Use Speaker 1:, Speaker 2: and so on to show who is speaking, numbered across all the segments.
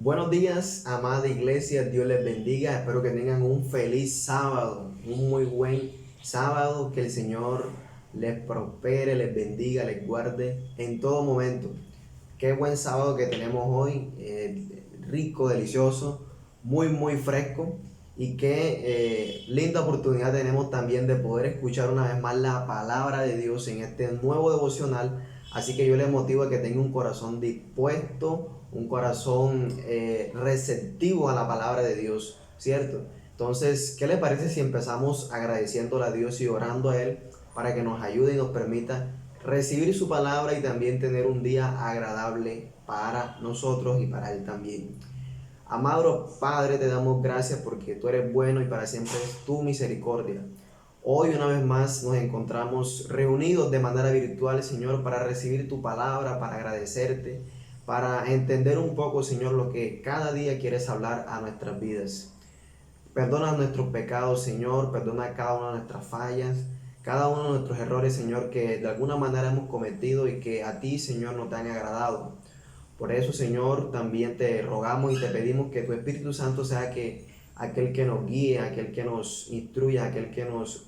Speaker 1: Buenos días, amada iglesia, Dios les bendiga. Espero que tengan un feliz sábado, un muy buen sábado, que el Señor les prospere, les bendiga, les guarde en todo momento. Qué buen sábado que tenemos hoy, rico, delicioso, muy fresco, y qué linda oportunidad tenemos también de poder escuchar una vez más la palabra de Dios en este nuevo devocional. Así que yo les motivo a que tengan un corazón dispuesto, un corazón receptivo a la palabra de Dios, ¿cierto? Entonces, ¿qué les parece si empezamos agradeciéndole a Dios y orando a Él para que nos ayude y nos permita recibir su palabra y también tener un día agradable para nosotros y para Él también? Amado Padre, te damos gracias porque tú eres bueno y para siempre es tu misericordia. Hoy una vez más nos encontramos reunidos de manera virtual, Señor, para recibir tu palabra, para agradecerte, para entender un poco, Señor, lo que cada día quieres hablar a nuestras vidas. Perdona nuestros pecados, Señor, perdona cada una de nuestras fallas, cada uno de nuestros errores, Señor, que de alguna manera hemos cometido y que a ti, Señor, no te han agradado. Por eso, Señor, también te rogamos y te pedimos que tu Espíritu Santo sea aquel que nos guíe, aquel que nos instruya, aquel que nos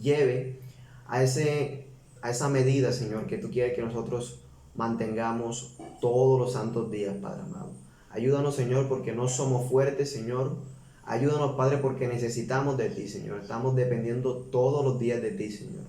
Speaker 1: lleve a, a esa medida, Señor, que tú quieres que nosotros mantengamos todos los santos días, Padre amado. Ayúdanos, Señor, porque no somos fuertes, Señor. Ayúdanos, Padre, porque necesitamos de ti, Señor. Estamos dependiendo todos los días de ti, Señor.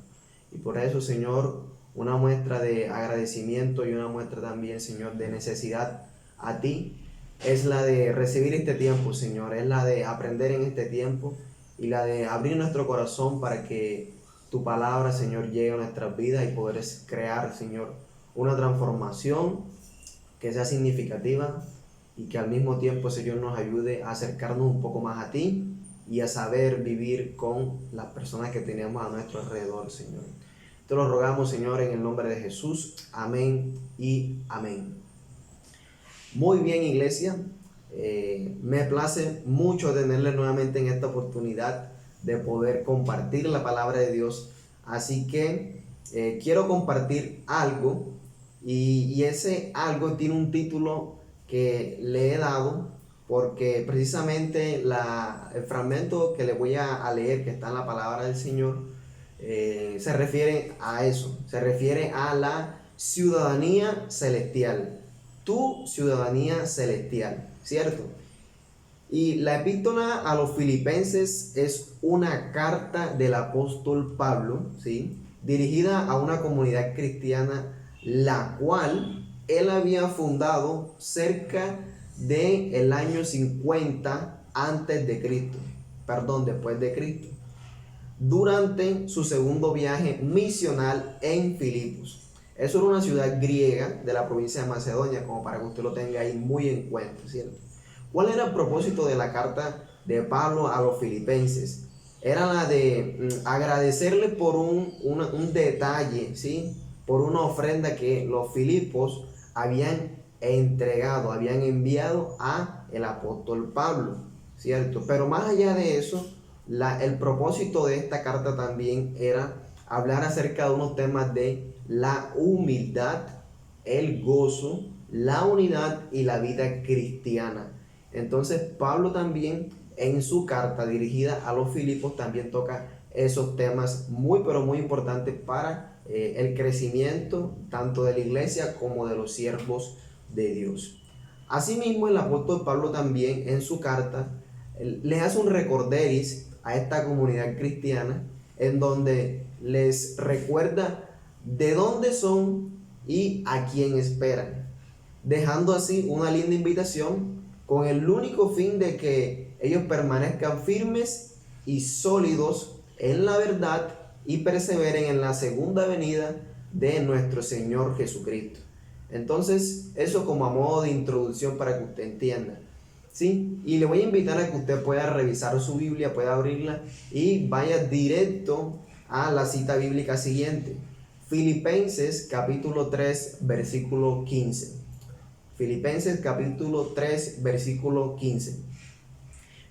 Speaker 1: Y por eso, Señor, una muestra de agradecimiento y una muestra también, Señor, de necesidad a ti es la de recibir este tiempo, Señor, es la de aprender en este tiempo y la de abrir nuestro corazón para que tu palabra, Señor, llegue a nuestras vidas y poder crear, Señor, una transformación que sea significativa y que al mismo tiempo, Señor, nos ayude a acercarnos un poco más a ti y a saber vivir con las personas que tenemos a nuestro alrededor, Señor. Te lo rogamos, Señor, en el nombre de Jesús. Amén y amén. Muy bien, iglesia. Me place mucho tenerles nuevamente en esta oportunidad de poder compartir la palabra de Dios. Así que quiero compartir algo y ese algo tiene un título que le he dado porque precisamente el fragmento que les voy a leer, que está en la palabra del Señor, se refiere a eso, se refiere a la ciudadanía celestial, tu ciudadanía celestial, ¿cierto? Y la epístola a los filipenses es una carta del apóstol Pablo, ¿sí? Dirigida a una comunidad cristiana, la cual él había fundado cerca del año 50 antes de Cristo, perdón, después de Cristo, durante su segundo viaje misional en Filipos. Eso era una ciudad griega de la provincia de Macedonia, como para que usted lo tenga ahí muy en cuenta, ¿cierto? ¿Cuál era el propósito de la carta de Pablo a los filipenses? Era la de agradecerle por un detalle, ¿sí? Por una ofrenda que los filipos habían entregado, habían enviado a el apóstol Pablo, ¿cierto? Pero más allá de eso, el propósito de esta carta también era hablar acerca de unos temas de la humildad, el gozo, la unidad y la vida cristiana. Entonces Pablo también en su carta dirigida a los Filipos también toca esos temas muy importantes para el crecimiento tanto de la iglesia como de los siervos de Dios. Asimismo, el apóstol Pablo también en su carta les hace un recorderis a esta comunidad cristiana en donde les recuerda de dónde son y a quién esperan, dejando así una linda invitación con el único fin de que ellos permanezcan firmes y sólidos en la verdad y perseveren en la segunda venida de nuestro Señor Jesucristo. Entonces, eso como a modo de introducción para que usted entienda, ¿sí? Y le voy a invitar a que usted pueda revisar su Biblia, pueda abrirla y vaya directo a la cita bíblica siguiente. Filipenses capítulo 3, versículo 15. Filipenses capítulo 3, versículo 15.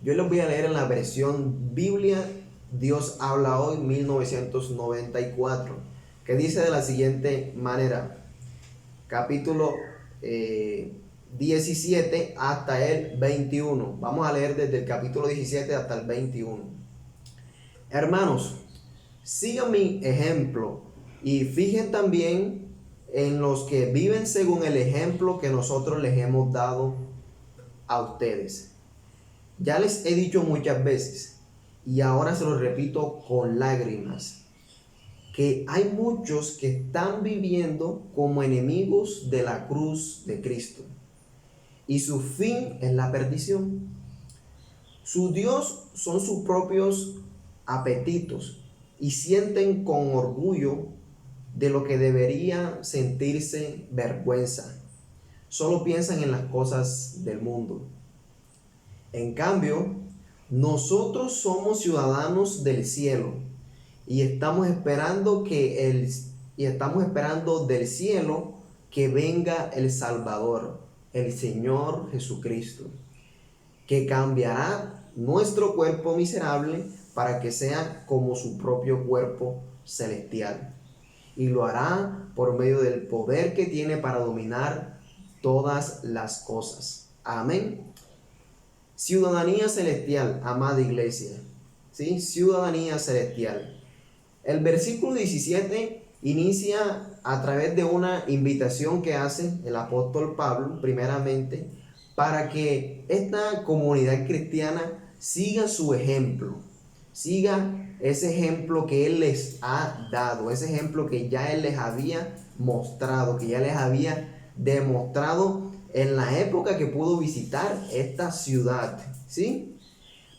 Speaker 1: Yo les voy a leer en la versión Biblia Dios habla hoy 1994, que dice de la siguiente manera. Capítulo 17 hasta el 21. Vamos a leer desde el capítulo 17 hasta el 21. Hermanos, sigan mi ejemplo y fijen también en los que viven según el ejemplo que nosotros les hemos dado a ustedes. Ya les he dicho muchas veces y ahora se los repito con lágrimas, que hay muchos que están viviendo como enemigos de la cruz de Cristo y su fin es la perdición. Su Dios son sus propios apetitos y sienten con orgullo de lo que debería sentirse vergüenza. Solo piensan en las cosas del mundo. En cambio, nosotros somos ciudadanos del cielo y estamos esperando del cielo que venga el Salvador, el Señor Jesucristo, que cambiará nuestro cuerpo miserable para que sea como su propio cuerpo celestial. Y lo hará por medio del poder que tiene para dominar todas las cosas. Amén. Ciudadanía celestial, amada iglesia. ¿Sí? Ciudadanía celestial. El versículo 17 inicia a través de una invitación que hace el apóstol Pablo, primeramente, para que esta comunidad cristiana siga su ejemplo, siga ese ejemplo que Él les ha dado, ese ejemplo que ya Él les había mostrado, que ya les había demostrado en la época que pudo visitar esta ciudad, ¿sí?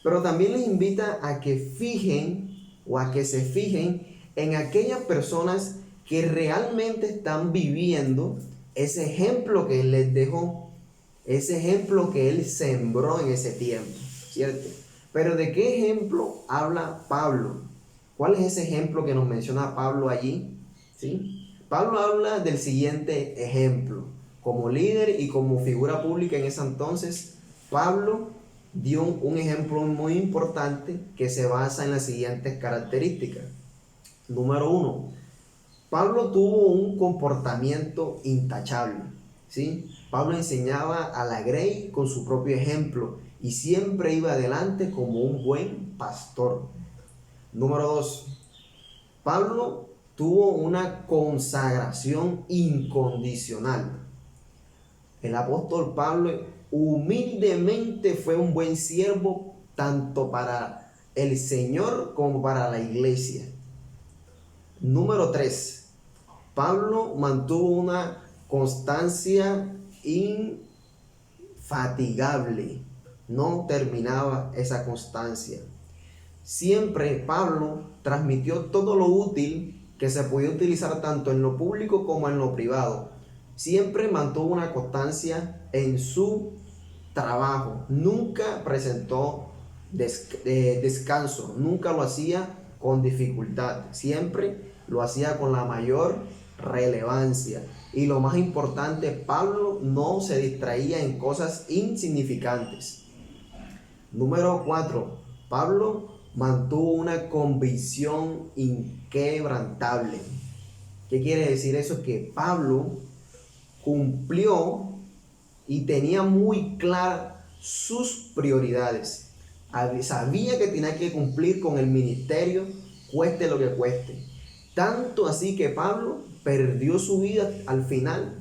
Speaker 1: Pero también les invita a que se fijen en aquellas personas que realmente están viviendo ese ejemplo que Él les dejó, ese ejemplo que Él sembró en ese tiempo, ¿cierto? Pero ¿de qué ejemplo habla Pablo? ¿Cuál es ese ejemplo que nos menciona Pablo allí? ¿Sí? Pablo habla del siguiente ejemplo. Como líder y como figura pública en ese entonces, Pablo dio un ejemplo muy importante que se basa en las siguientes características. Número 1. Pablo tuvo un comportamiento intachable, ¿sí? Pablo enseñaba a la grey con su propio ejemplo y siempre iba adelante como un buen pastor. Número 2. Pablo tuvo una consagración incondicional. El apóstol Pablo humildemente fue un buen siervo tanto para el Señor como para la iglesia. Número 3. Pablo mantuvo una constancia infatigable. No terminaba esa constancia. Siempre Pablo transmitió todo lo útil que se podía utilizar tanto en lo público como en lo privado. Siempre mantuvo una constancia en su trabajo. Nunca presentó descanso. Nunca lo hacía con dificultad. Siempre lo hacía con la mayor relevancia. Y lo más importante, Pablo no se distraía en cosas insignificantes. Número 4. Pablo mantuvo una convicción inquebrantable. ¿Qué quiere decir eso? Que Pablo cumplió y tenía muy claras sus prioridades. Sabía que tenía que cumplir con el ministerio, cueste lo que cueste. Tanto así que Pablo perdió su vida al final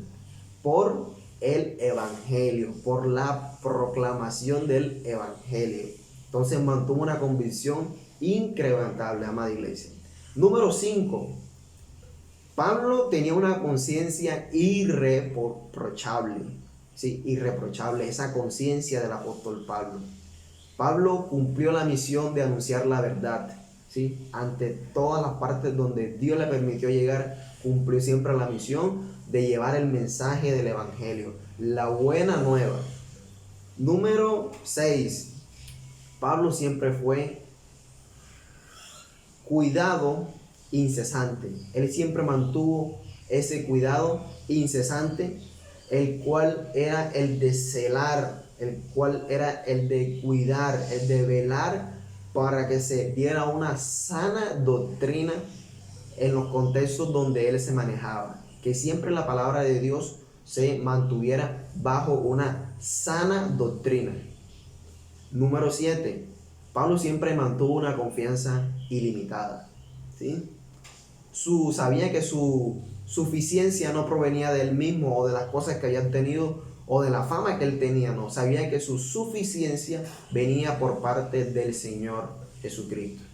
Speaker 1: por el evangelio, por la proclamación del evangelio. Entonces mantuvo una convicción incrementable, amada iglesia. Número 5. Pablo tenía una conciencia irreprochable. Sí, irreprochable, esa conciencia del apóstol Pablo. Pablo cumplió la misión de anunciar la verdad, ¿sí? Ante todas las partes donde Dios le permitió llegar, cumplió siempre la misión de llevar el mensaje del evangelio, la buena nueva. Número 6. Pablo siempre fue cuidado incesante. Él siempre mantuvo ese cuidado incesante, el cual era el de celar, el cual era el de cuidar, el de velar para que se diera una sana doctrina en los contextos donde él se manejaba. Que siempre la palabra de Dios se mantuviera bajo una sana doctrina. Número 7. Pablo siempre mantuvo una confianza ilimitada, ¿sí? Sabía que su suficiencia no provenía de él mismo o de las cosas que había tenido o de la fama que él tenía, no. Sabía que su suficiencia venía por parte del Señor Jesucristo.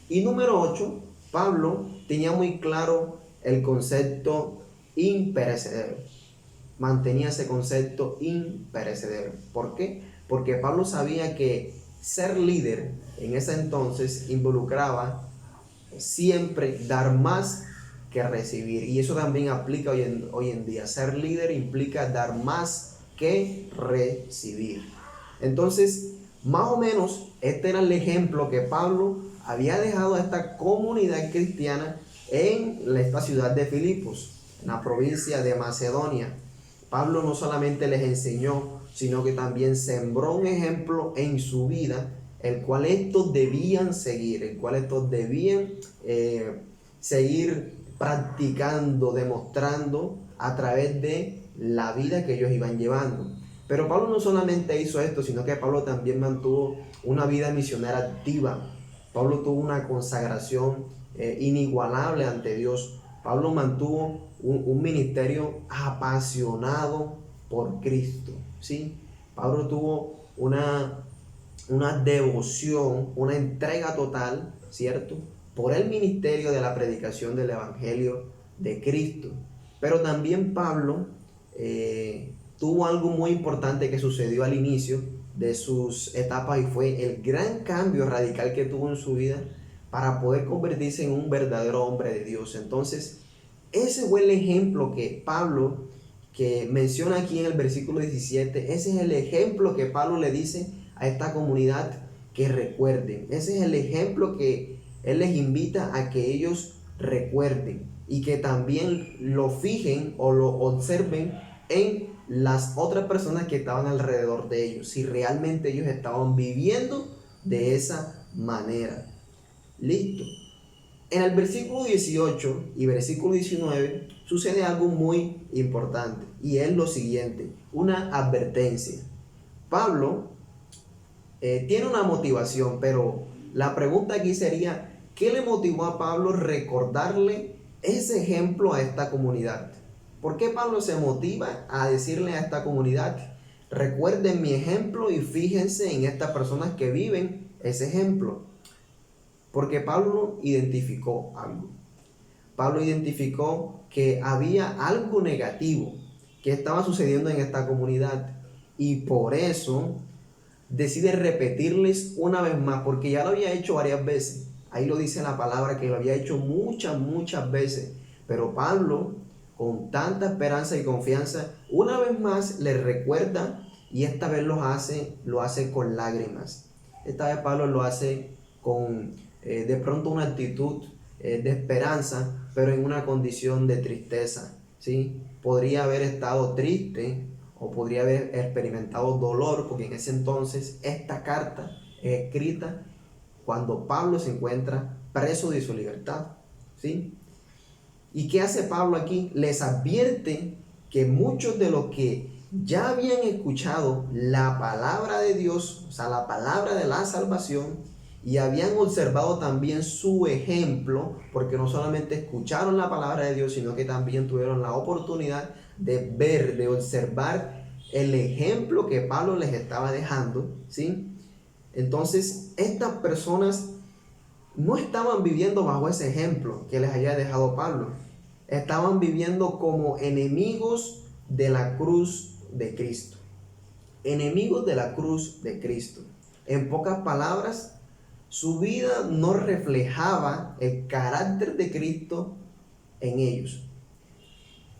Speaker 1: Y número 8, Pablo tenía muy claro el concepto imperecedero. Mantenía ese concepto imperecedero. ¿Por qué? Porque Pablo sabía que ser líder en ese entonces involucraba siempre dar más que recibir. Y eso también aplica hoy en día. Ser líder implica dar más que recibir. Entonces, más o menos, este era el ejemplo que Pablo había dejado a esta comunidad cristiana en esta ciudad de Filipos, en la provincia de Macedonia. Pablo no solamente les enseñó, sino que también sembró un ejemplo en su vida, el cual estos debían seguir, el cual estos debían seguir practicando, demostrando a través de la vida que ellos iban llevando. Pero Pablo no solamente hizo esto, sino que Pablo también mantuvo una vida misionera activa. Pablo tuvo una consagración inigualable ante Dios. Pablo mantuvo un ministerio apasionado por Cristo, ¿sí? Pablo tuvo una devoción, una entrega total, ¿cierto?, por el ministerio de la predicación del Evangelio de Cristo. Pero también Pablo tuvo algo muy importante que sucedió al inicio de sus etapas, y fue el gran cambio radical que tuvo en su vida para poder convertirse en un verdadero hombre de Dios. Entonces, ese fue el ejemplo que Pablo, que menciona aquí en el versículo 17, ese es el ejemplo que Pablo le dice a esta comunidad que recuerden. Ese es el ejemplo que él les invita a que ellos recuerden y que también lo fijen o lo observen en las otras personas que estaban alrededor de ellos, si realmente ellos estaban viviendo de esa manera. Listo. En el versículo 18 y versículo 19 sucede algo muy importante, y es lo siguiente, una advertencia. Pablo tiene una motivación, pero la pregunta aquí sería, ¿qué le motivó a Pablo recordarle ese ejemplo a esta comunidad? ¿Por qué Pablo se motiva a decirle a esta comunidad, recuerden mi ejemplo y fíjense en estas personas que viven ese ejemplo? Porque Pablo identificó algo. Pablo identificó que había algo negativo que estaba sucediendo en esta comunidad, y por eso decide repetirles una vez más, porque ya lo había hecho varias veces. Ahí lo dice la palabra que lo había hecho muchas veces. Pero Pablo, con tanta esperanza y confianza, una vez más les recuerda, y esta vez lo hace con lágrimas. Esta vez Pablo lo hace con de pronto una actitud de esperanza, pero en una condición de tristeza, ¿sí? Podría haber estado triste o podría haber experimentado dolor, porque en ese entonces esta carta es escrita cuando Pablo se encuentra preso de su libertad, ¿sí? ¿Y qué hace Pablo aquí? Les advierte que muchos de los que ya habían escuchado la palabra de Dios, o sea, la palabra de la salvación, y habían observado también su ejemplo, porque no solamente escucharon la palabra de Dios, sino que también tuvieron la oportunidad de ver, de observar el ejemplo que Pablo les estaba dejando, ¿sí? Entonces, estas personas no estaban viviendo bajo ese ejemplo que les había dejado Pablo. Estaban viviendo como enemigos de la cruz de Cristo. Enemigos de la cruz de Cristo. En pocas palabras, su vida no reflejaba el carácter de Cristo en ellos,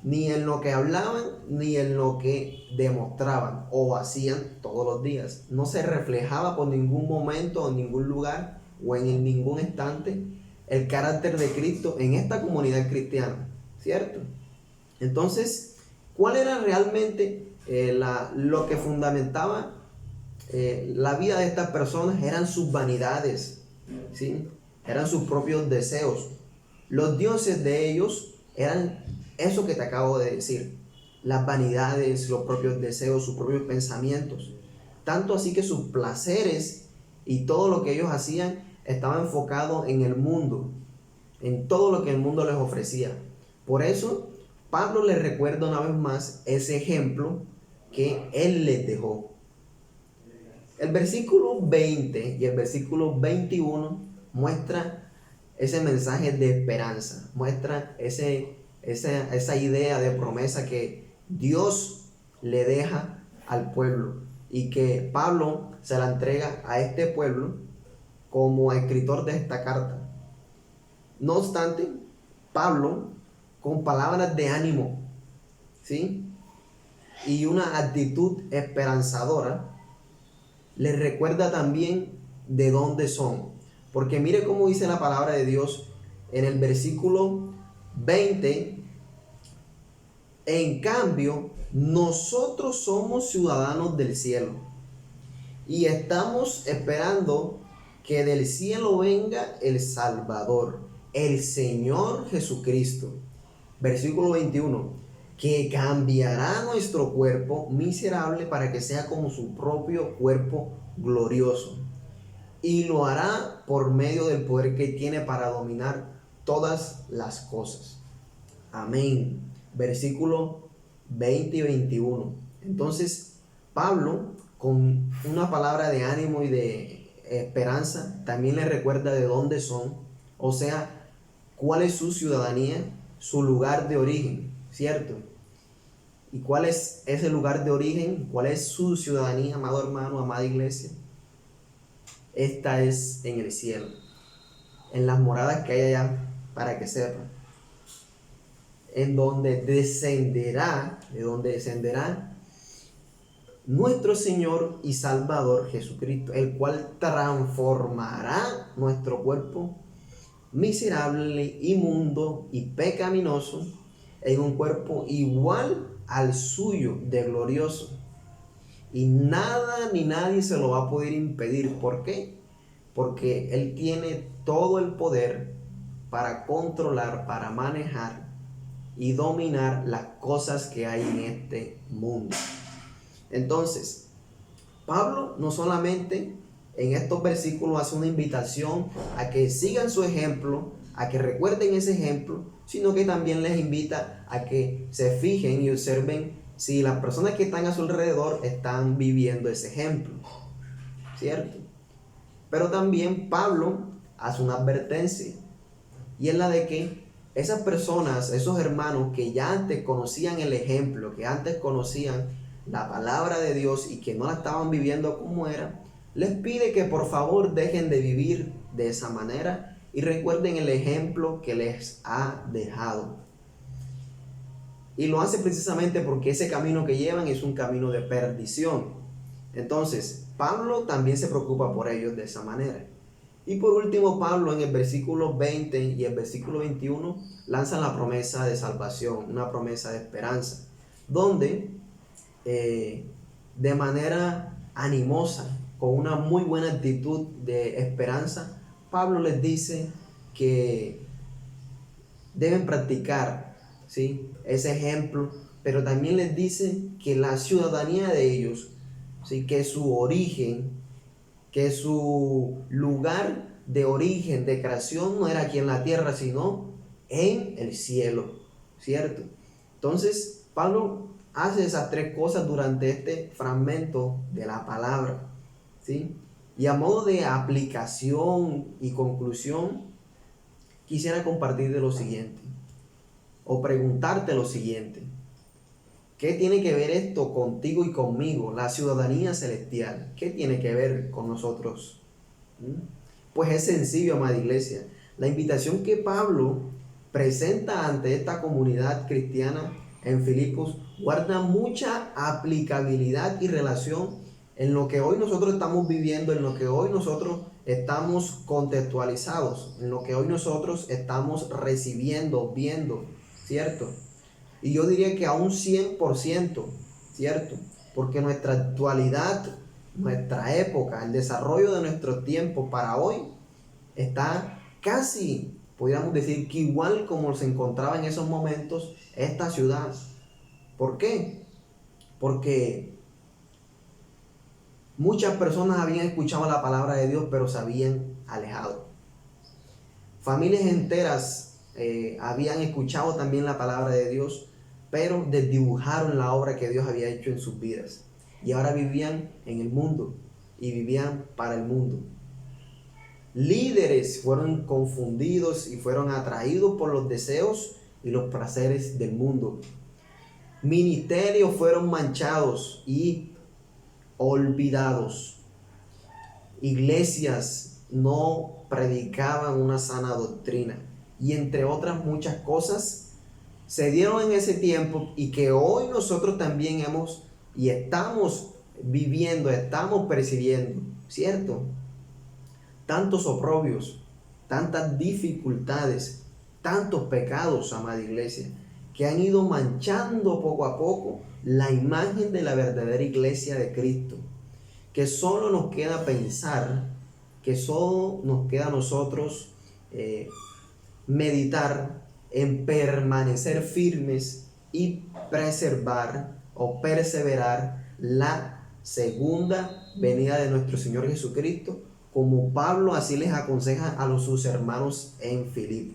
Speaker 1: ni en lo que hablaban, ni en lo que demostraban o hacían todos los días. No se reflejaba por ningún momento o en ningún lugar o en ningún instante el carácter de Cristo en esta comunidad cristiana, ¿cierto? Entonces, ¿cuál era realmente lo que fundamentaba la vida de estas personas? Eran sus vanidades, ¿sí? Eran sus propios deseos. Los dioses de ellos eran eso que te acabo de decir. las vanidades, los propios deseos, sus propios pensamientos. Tanto así que sus placeres y todo lo que ellos hacían estaba enfocado en el mundo, en todo lo que el mundo les ofrecía. Por eso, Pablo les recuerda una vez más ese ejemplo que él les dejó. El versículo 20 y el versículo 21 muestra ese mensaje de esperanza, muestra esa idea de promesa que Dios le deja al pueblo y que Pablo se la entrega a este pueblo como escritor de esta carta. No obstante, Pablo, con palabras de ánimo, ¿sí?, y una actitud esperanzadora, les recuerda también de dónde son. Porque mire cómo dice la palabra de Dios en el versículo 20. En cambio, nosotros somos ciudadanos del cielo y estamos esperando que del cielo venga el Salvador, el Señor Jesucristo. Versículo 21, que cambiará nuestro cuerpo miserable para que sea como su propio cuerpo glorioso. Y lo hará por medio del poder que tiene para dominar todas las cosas. Amén. Versículo 20 y 21. Entonces, Pablo, con una palabra de ánimo y de esperanza, también le recuerda de dónde son, o sea, cuál es su ciudadanía, su lugar de origen, ¿cierto? ¿Y cuál es ese lugar de origen? ¿Cuál es su ciudadanía, amado hermano, amada iglesia? Esta es en el cielo, en las moradas que hay allá, para que sepan, de donde descenderá nuestro Señor y Salvador Jesucristo, el cual transformará nuestro cuerpo miserable, inmundo y pecaminoso en un cuerpo igual al suyo de glorioso. Y nada ni nadie se lo va a poder impedir. ¿Por qué? Porque Él tiene todo el poder para controlar, para manejar y dominar las cosas que hay en este mundo. Entonces, Pablo no solamente en estos versículos hace una invitación a que sigan su ejemplo, a que recuerden ese ejemplo, sino que también les invita a que se fijen y observen si las personas que están a su alrededor están viviendo ese ejemplo, ¿cierto? Pero también Pablo hace una advertencia, y es la de que esas personas, esos hermanos que ya antes conocían el ejemplo, que antes conocían la palabra de Dios y que no la estaban viviendo como era, les pide que por favor dejen de vivir de esa manera y recuerden el ejemplo que les ha dejado. Y lo hace precisamente porque ese camino que llevan es un camino de perdición. Entonces, Pablo también se preocupa por ellos de esa manera. Y por último, Pablo en el versículo 20 y el versículo 21 lanza la promesa de salvación, una promesa de esperanza, donde de manera animosa, con una muy buena actitud de esperanza, Pablo les dice que deben practicar, ¿sí?, ese ejemplo, pero también les dice que la ciudadanía de ellos, ¿sí?, que su origen, que su lugar de origen, de creación, no era aquí en la tierra, sino en el cielo, ¿cierto? Entonces, Pablo hace esas tres cosas durante este fragmento de la palabra, ¿sí? Y a modo de aplicación y conclusión, quisiera compartirte lo siguiente, o preguntarte lo siguiente. ¿Qué tiene que ver esto contigo y conmigo? La ciudadanía celestial. ¿Qué tiene que ver con nosotros? Pues es sencillo, amada iglesia. La invitación que Pablo presenta ante esta comunidad cristiana en Filipos guarda mucha aplicabilidad y relación en lo que hoy nosotros estamos viviendo, en lo que hoy nosotros estamos contextualizados, en lo que hoy nosotros estamos recibiendo, viendo, ¿cierto? Y yo diría que a un 100%, ¿cierto? Porque nuestra actualidad, nuestra época, el desarrollo de nuestro tiempo para hoy está casi, podríamos decir, que igual como se encontraba en esos momentos esta ciudad. ¿Por qué? Porque muchas personas habían escuchado la palabra de Dios, pero se habían alejado. Familias enteras habían escuchado también la palabra de Dios, pero desdibujaron la obra que Dios había hecho en sus vidas. Y ahora vivían en el mundo y vivían para el mundo. Líderes fueron confundidos y fueron atraídos por los deseos y los placeres del mundo. Ministerios fueron manchados y olvidados. Iglesias no predicaban una sana doctrina. Y entre otras muchas cosas se dieron en ese tiempo y que hoy nosotros también hemos y estamos viviendo, estamos percibiendo, ¿cierto? Tantos oprobios, tantas dificultades, tantos pecados, amada iglesia, que han ido manchando poco a poco la imagen de la verdadera iglesia de Cristo. Que solo nos queda pensar, que solo nos queda a nosotros meditar en permanecer firmes y preservar o perseverar la segunda venida de nuestro Señor Jesucristo, como Pablo así les aconseja a sus hermanos en Filipo.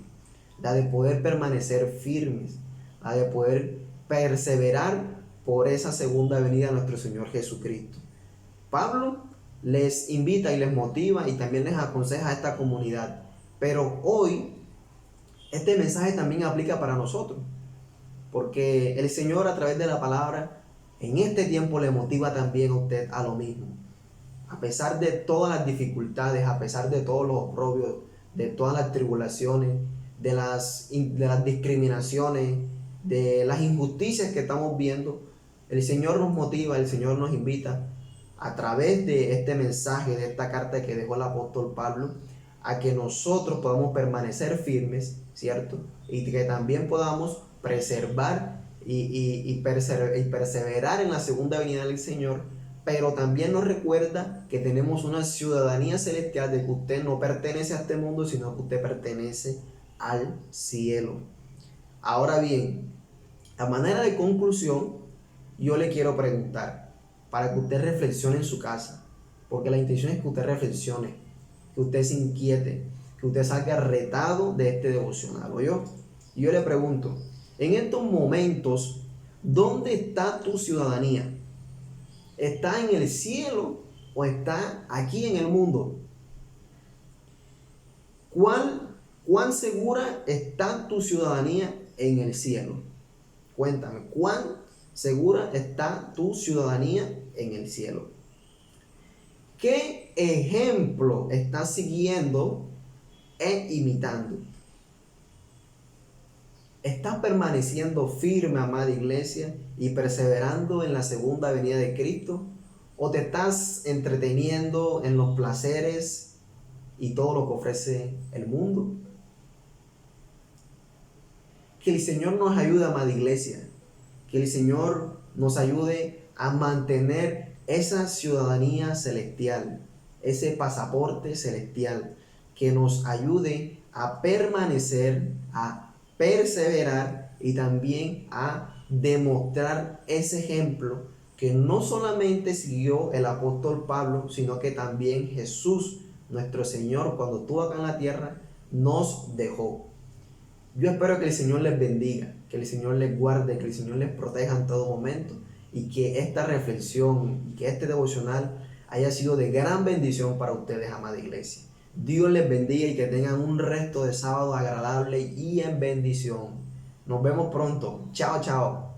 Speaker 1: La de poder permanecer firmes, la de poder perseverar por esa segunda venida de nuestro Señor Jesucristo. Pablo les invita y les motiva y también les aconseja a esta comunidad. Pero hoy este mensaje también aplica para nosotros, porque el Señor a través de la palabra en este tiempo le motiva también a usted a lo mismo. A pesar de todas las dificultades, a pesar de todos los oprobios, de todas las tribulaciones, de las discriminaciones, de las injusticias que estamos viendo, el Señor nos motiva, el Señor nos invita a través de este mensaje, de esta carta que dejó el apóstol Pablo, a que nosotros podamos permanecer firmes, ¿cierto? Y que también podamos preservar y perseverar en la segunda venida del Señor. Pero también nos recuerda que tenemos una ciudadanía celestial, de que usted no pertenece a este mundo, sino que usted pertenece al cielo. Ahora bien, a manera de conclusión, yo le quiero preguntar, para que usted reflexione en su casa, porque la intención es que usted reflexione, que usted se inquiete, que usted salga retado de este devocional, ¿oyó? Y yo le pregunto, en estos momentos, ¿dónde está tu ciudadanía? ¿Está en el cielo o está aquí en el mundo? ¿Cuán segura está tu ciudadanía en el cielo? Cuéntame, ¿cuán segura está tu ciudadanía en el cielo? ¿Qué ejemplo estás siguiendo e imitando? ¿Estás permaneciendo firme, amada iglesia, y perseverando en la segunda venida de Cristo? ¿O te estás entreteniendo en los placeres y todo lo que ofrece el mundo? Que el Señor nos ayude, amada iglesia. Que el Señor nos ayude a mantener esa ciudadanía celestial, ese pasaporte celestial, que nos ayude a permanecer, a perseverar y también a demostrar ese ejemplo que no solamente siguió el apóstol Pablo, sino que también Jesús, nuestro Señor, cuando estuvo acá en la tierra, nos dejó. Yo espero que el Señor les bendiga, que el Señor les guarde, que el Señor les proteja en todo momento, y que esta reflexión y que este devocional haya sido de gran bendición para ustedes, amada iglesia. Dios les bendiga y que tengan un resto de sábado agradable y en bendición. Nos vemos pronto. Chao, chao.